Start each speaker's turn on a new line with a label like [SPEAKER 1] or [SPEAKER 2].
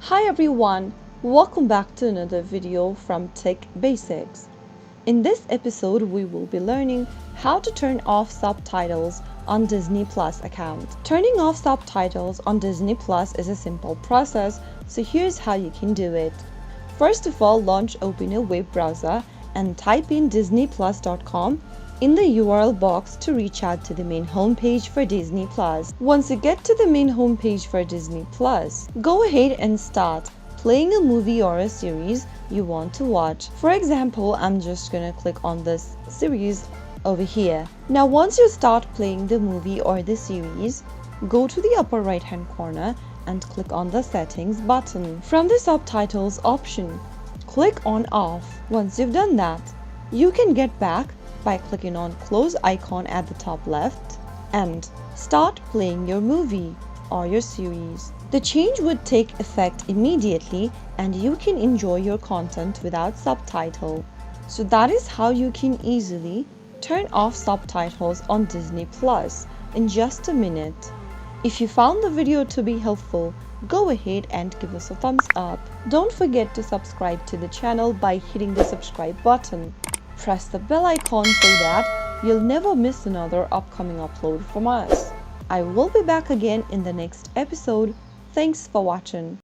[SPEAKER 1] Hi everyone, welcome back to another video from Tech Basics. In this episode, we will be learning how to turn off subtitles on Disney Plus account. Turning off subtitles on Disney Plus is a simple process, so here's how you can do it. First of all, open a web browser and type in disneyplus.com in the URL box to reach out to the main homepage for Disney Plus. Once you get to the main homepage for Disney Plus, go ahead and start playing a movie or a series you want to watch. For example, I'm just gonna click on this series over here. Now once you start playing the movie or the series, go to the upper right hand corner and click on the settings button. From the subtitles option, click on off. Once you've done that, you can get back by clicking on close icon at the top left and start playing your movie or your series. The change would take effect immediately and you can enjoy your content without subtitle. So that is how you can easily turn off subtitles on Disney Plus in just a minute. If you found the video to be helpful, go ahead and give us a thumbs up. Don't forget to subscribe to the channel by hitting the subscribe button. Press the bell icon so that you'll never miss another upcoming upload from us. I will be back again in the next episode. Thanks for watching.